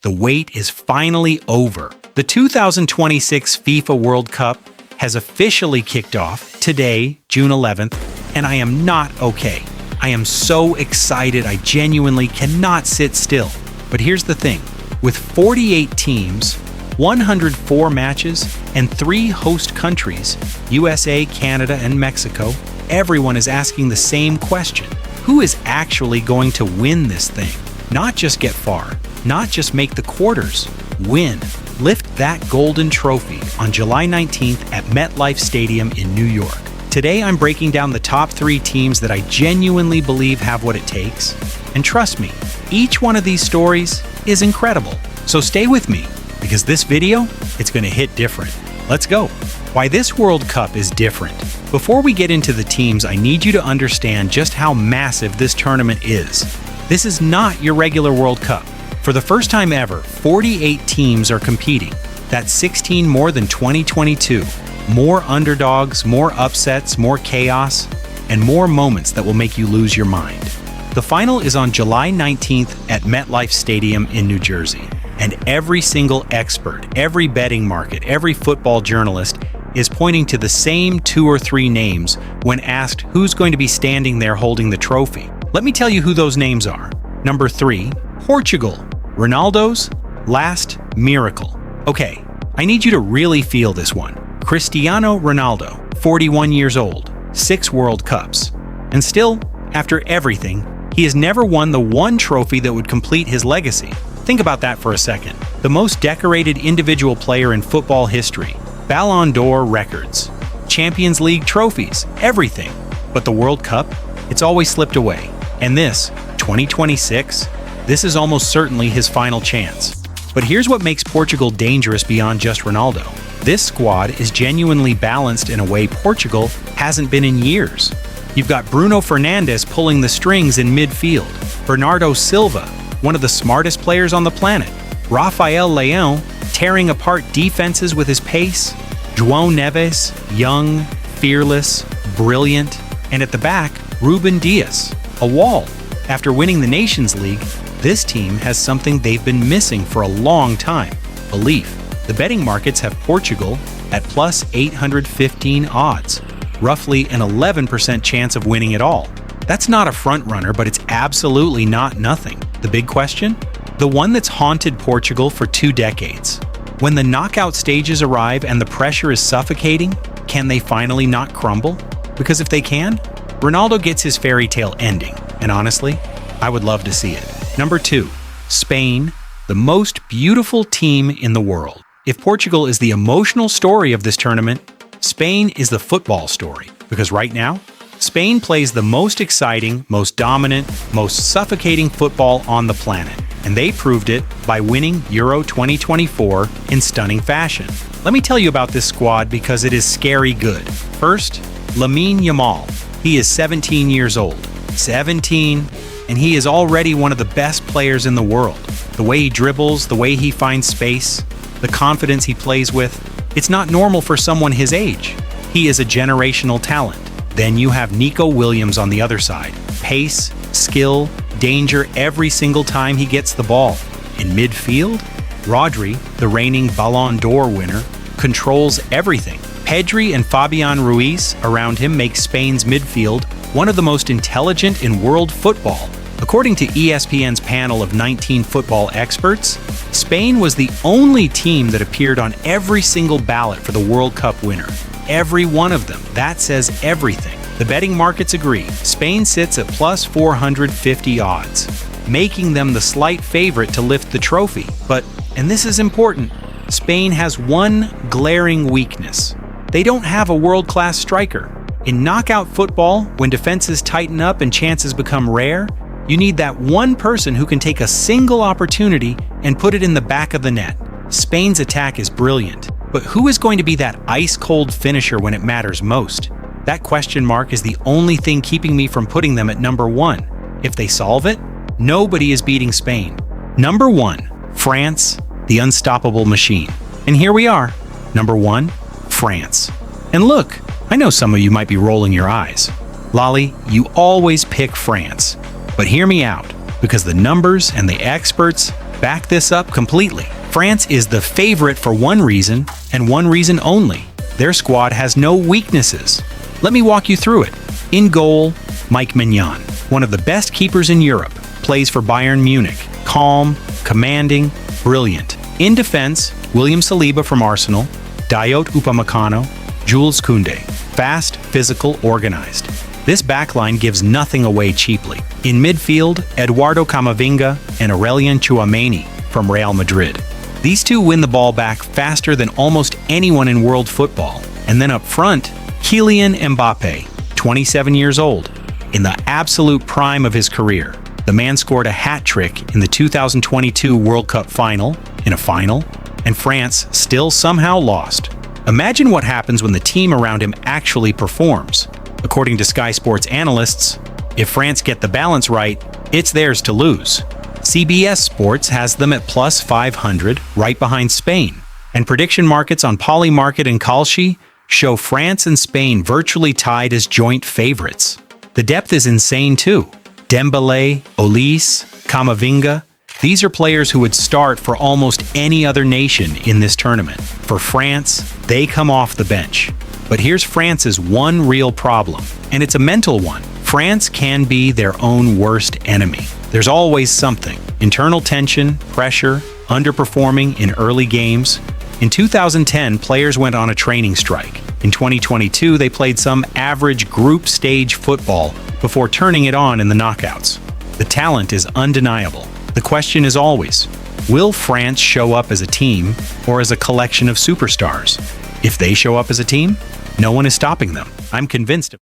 the wait is finally over. The 2026 FIFA World Cup has officially kicked off today, June 11th, and I am not okay. I am so excited, I genuinely cannot sit still. But here's the thing, with 48 teams, 104 matches, and 3 host countries, USA, Canada, and Mexico, everyone is asking the same question. Who is actually going to win this thing? Not just get far, not just make the quarters, win. Lift that golden trophy on July 19th at MetLife Stadium in New York. Today I'm breaking down the top 3 teams that I genuinely believe have what it takes. And trust me, each one of these stories is incredible. So stay with me, because this video, it's going to hit different. Let's go. Why this World Cup is different. Before we get into the teams, I need you to understand just how massive this tournament is. This is not your regular World Cup. For the first time ever, 48 teams are competing. That's 16 more than 2022. More underdogs, more upsets, more chaos, and more moments that will make you lose your mind. The final is on July 19th at MetLife Stadium in New Jersey. And every single expert, every betting market, every football journalist is pointing to the same 2 or 3 names when asked who's going to be standing there holding the trophy. Let me tell you who those names are. Number 3, Portugal. Ronaldo's last miracle. Okay, I need you to really feel this one. Cristiano Ronaldo, 41 years old, 6 World Cups. And still, after everything, he has never won the one trophy that would complete his legacy. Think about that for a second. The most decorated individual player in football history, Ballon d'Or records, Champions League trophies, everything. But the World Cup, it's always slipped away. And this, 2026, this is almost certainly his final chance. But here's what makes Portugal dangerous beyond just Ronaldo. This squad is genuinely balanced in a way Portugal hasn't been in years. You've got Bruno Fernandes pulling the strings in midfield, Bernardo Silva, one of the smartest players on the planet, Rafael Leão tearing apart defenses with his pace, João Neves, young, fearless, brilliant, and at the back, Ruben Dias, a wall. After winning the Nations League, this team has something they've been missing for a long time, belief. The betting markets have Portugal at plus 815 odds, roughly an 11% chance of winning it all. That's not a front runner, but it's absolutely not nothing. The big question? The one that's haunted Portugal for 2 decades. When the knockout stages arrive and the pressure is suffocating, can they finally not crumble? Because if they can, Ronaldo gets his fairy tale ending. And honestly, I would love to see it. Number 2, Spain, the most beautiful team in the world. If Portugal is the emotional story of this tournament, Spain is the football story. Because right now, Spain plays the most exciting, most dominant, most suffocating football on the planet. And they proved it by winning Euro 2024 in stunning fashion. Let me tell you about this squad because it is scary good. First, Lamine Yamal. He is 17 years old. 17, and he is already one of the best players in the world. The way he dribbles, the way he finds space, the confidence he plays with, it's not normal for someone his age. He is a generational talent. Then you have Nico Williams on the other side. Pace, skill, danger every single time he gets the ball. In midfield, Rodri, the reigning Ballon d'Or winner, controls everything. Pedri and Fabian Ruiz around him make Spain's midfield one of the most intelligent in world football. According to ESPN's panel of 19 football experts, Spain was the only team that appeared on every single ballot for the World Cup winner. Every one of them. That says everything. The betting markets agree. Spain sits at plus 450 odds, making them the slight favorite to lift the trophy. But, and this is important, Spain has one glaring weakness. They don't have a world-class striker. In knockout football, when defenses tighten up and chances become rare, you need that one person who can take a single opportunity and put it in the back of the net. Spain's attack is brilliant, but who is going to be that ice-cold finisher when it matters most? That question mark is the only thing keeping me from putting them at number 1. If they solve it, nobody is beating Spain. Number 1, France, the unstoppable machine. And here we are, number 1, France. And look, I know some of you might be rolling your eyes. Lali, you always pick France. But hear me out, because the numbers and the experts, back this up completely. France is the favorite for one reason, and one reason only. Their squad has no weaknesses. Let me walk you through it. In goal, Mike Mignon, one of the best keepers in Europe, plays for Bayern Munich. Calm, commanding, brilliant. In defense, William Saliba from Arsenal, Dayot Upamecano, Jules Koundé. Fast, physical, organized. This backline gives nothing away cheaply. In midfield, Eduardo Camavinga and Aurelien Tchouameni from Real Madrid. These two win the ball back faster than almost anyone in world football. And then up front, Kylian Mbappe, 27 years old, in the absolute prime of his career. The man scored a hat trick in the 2022 World Cup final, and France still somehow lost. Imagine what happens when the team around him actually performs. According to Sky Sports analysts, if France get the balance right, it's theirs to lose. CBS Sports has them at plus 500, right behind Spain. And prediction markets on Polymarket and Kalshi show France and Spain virtually tied as joint favorites. The depth is insane too. Dembélé, Olise, Camavinga, these are players who would start for almost any other nation in this tournament. For France, they come off the bench. But here's France's one real problem, and it's a mental one. France can be their own worst enemy. There's always something. Internal tension, pressure, underperforming in early games. In 2010, players went on a training strike. In 2022, they played some average group stage football before turning it on in the knockouts. The talent is undeniable. The question is always, will France show up as a team or as a collection of superstars? If they show up as a team, no one is stopping them. I'm convinced.